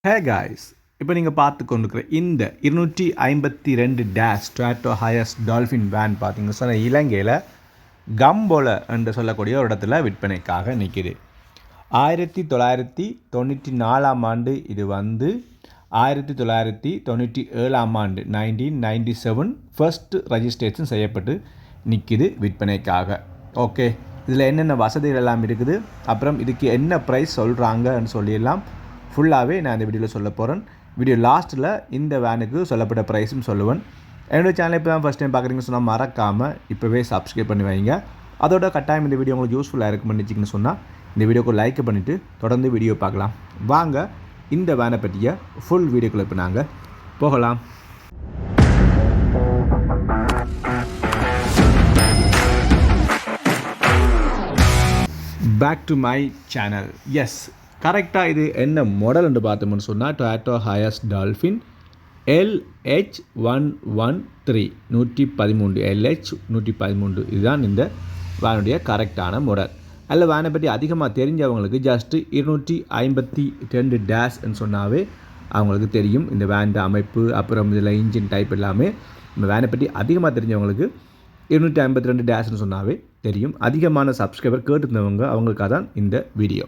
Hey guys, இப்போ நீங்கள் பார்த்து கொண்டிருக்கிற இந்த 252 dash Toyota Hiace dolphin van பார்த்தீங்க சொன்ன இலங்கையில் கம்போல என்று சொல்லக்கூடிய ஒரு இடத்துல விற்பனைக்காக நிற்கிது. 1994 ஆண்டு இது வந்து 1997 ஆண்டு 1997 ஃபர்ஸ்ட் ரெஜிஸ்ட்ரேஷன் செய்யப்பட்டு நிற்கிது விற்பனைக்காக. ஓகே, இதில் என்னென்ன வசதிகள் எல்லாம் இருக்குது, அப்புறம் இதுக்கு என்ன ப்ரைஸ் சொல்கிறாங்கன்னு சொல்லிடலாம். ஃபுல்லாகவே நான் இந்த வீடியோவில் சொல்ல போகிறேன். வீடியோ லாஸ்ட்டில் இந்த வேனுக்கு சொல்லப்பட்ட ப்ரைஸும் சொல்லுவேன். என்னோடய சேனல் இப்போ தான் ஃபஸ்ட் டைம் பார்க்குறீங்கன்னு சொன்னால் மறக்காமல் இப்போவே சப்ஸ்கிரைப் பண்ணி வைங்க. அதோட கட்டாயம் இந்த வீடியோ உங்களுக்கு யூஸ்ஃபுல்லாக இருக்கும் பண்ணிச்சிங்கன்னு சொன்னால் இந்த வீடியோக்கு லைக் பண்ணிவிட்டு தொடர்ந்து வீடியோ பார்க்கலாம். வாங்க இந்த வேனை பற்றிய ஃபுல் வீடியோக்குள்ளே இப்போ நாங்கள் போகலாம். Back to my channel. Yes, கரெக்டாக இது என்ன மாடல்னு பார்த்தோம்னு சொன்னால் Toyota Hiace dolphin LH113 113 LH113 இதுதான் இந்த வேனுடைய கரெக்டான மாடல். அதில் வேனை பற்றி அதிகமாக தெரிஞ்சவங்களுக்கு ஜஸ்ட்டு 252 டேஷ்ன்னு சொன்னாவே அவங்களுக்கு தெரியும் இந்த வேன் அமைப்பு, அப்புறம் இதில் இன்ஜின் டைப் எல்லாமே. இந்த வேனை பற்றி அதிகமாக தெரிஞ்சவங்களுக்கு 252 டேஷ்ன்னு சொன்னாவே தெரியும். அதிகமான சப்ஸ்கிரைபர் கேட்டுருந்தவங்க அவங்களுக்காக தான் இந்த வீடியோ.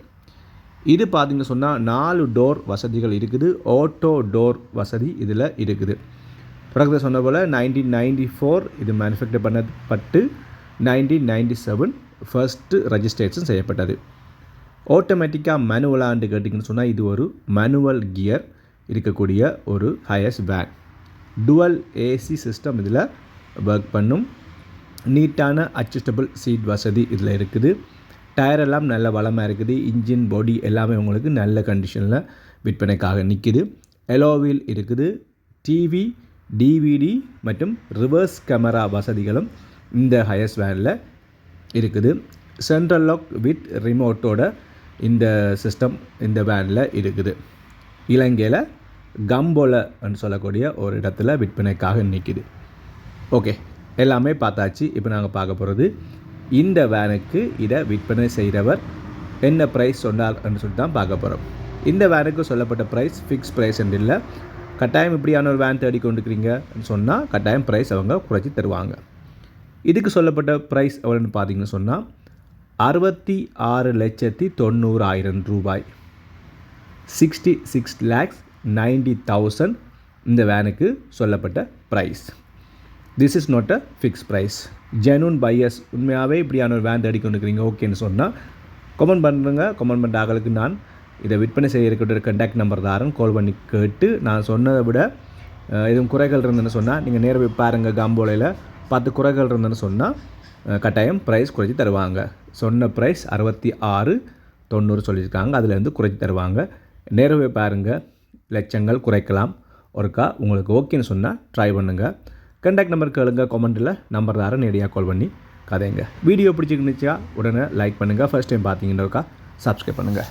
இது பார்த்திங்கன்னு சொன்னால் 4 டோர் வசதிகள் இருக்குது. ஆட்டோ டோர் வசதி இதில் இருக்குது. தொடக்கத்தில் சொன்ன போல் 1994 இது மேனுஃபேக்சர் பண்ணப்பட்டு 1997 ஃபர்ஸ்ட்டு ரெஜிஸ்ட்ரேஷன் செய்யப்பட்டது. ஆட்டோமேட்டிக்காக மேனுவலான்னு கேட்டிங்கன்னு சொன்னால் இது ஒரு மேனுவல் கியர் இருக்கக்கூடிய ஒரு Hiace van. Twelve AC system இதில் ஒர்க் பண்ணும். நீட்டான அட்ஜஸ்டபிள் சீட் வசதி இதில் இருக்குது. டயரெல்லாம் நல்ல வளமாக இருக்குது. இன்ஜின் பாடி எல்லாமே உங்களுக்கு நல்ல கண்டிஷனில் விற்பனைக்காக நிற்கிது. எலோவில் இருக்குது. டிவி, டிவிடி மற்றும் ரிவர்ஸ் கேமரா வசதிகளும் இந்த ஹையஸ் வேனில் இருக்குது. சென்ட்ரல் லாக் வித் ரிமோட்டோட இந்த சிஸ்டம் இந்த வேனில் இருக்குது. இலங்கையில் கம்போலன்னு சொல்லக்கூடிய ஒரு இடத்துல விற்பனைக்காக நிற்கிது. ஓகே, எல்லாமே பார்த்தாச்சு. இப்போ நாங்கள் பார்க்க போகிறது இந்த வேனுக்கு இதை விற்பனை செய்கிறவர் என்ன ப்ரைஸ் சொன்னார்ன்னு சொல்லி தான் பார்க்க போகிறோம். இந்த வேனுக்கு சொல்லப்பட்ட ப்ரைஸ் ஃபிக்ஸ் ப்ரைஸ் என்று இல்லை. கட்டாயம் இப்படியான ஒரு வேன் தேடி கொண்டுக்கிறீங்கன்னு சொன்னால் கட்டாயம் ப்ரைஸ் அவங்க குறைச்சி தருவாங்க. இதுக்கு சொல்லப்பட்ட ப்ரைஸ் எவ்வளோன்னு பார்த்தீங்கன்னு சொன்னால் 66,90,000 ரூபாய், 66,90,000 இந்த வேனுக்கு சொல்லப்பட்ட price. This is not a fix price. Genuine buyers உண்மையாகவே இப்படியான ஒரு வேன் தேடி கொண்டுக்கிறீங்க ஓகேன்னு சொன்னால் கமெண்ட் பண்ணுறேங்க. கமெண்ட் பண்ணுற ஆகளுக்கு நான் இதை விற்பனை செய்ய இருக்கிற கான்டாக்ட் நம்பர் தாரன் கால் பண்ணி கேட்டு நான் சொன்னதை விட எதுவும் குறைகள் இருந்ததுன்னு சொன்னால் நீங்கள் நேர போய் பாருங்கள். காம்போலையில் 10 குறைகள் இருந்ததுன்னு சொன்னால் கட்டாயம் ப்ரைஸ் குறைச்சி தருவாங்க. சொன்ன ப்ரைஸ் 66,90 சொல்லியிருக்காங்க. அதுலேருந்து குறைச்சி தருவாங்க. நேர போய் பாருங்கள், லட்சங்கள் குறைக்கலாம். ஒருக்கா உங்களுக்கு ஓகேன்னு சொன்னால் ட்ரை பண்ணுங்கள். கான்டாக்ட் நம்பர் கேளுங்க, கமெண்ட்டில் நம்பர் தார நேரடியாக கால் பண்ணி கதைங்க. வீடியோ பிடிச்சிருந்துச்சா உடனே லைக் பண்ணுங்கள். ஃபர்ஸ்ட் டைம் பார்த்தீங்கன்னா சப்ஸ்கிரைப் பண்ணுங்கள்.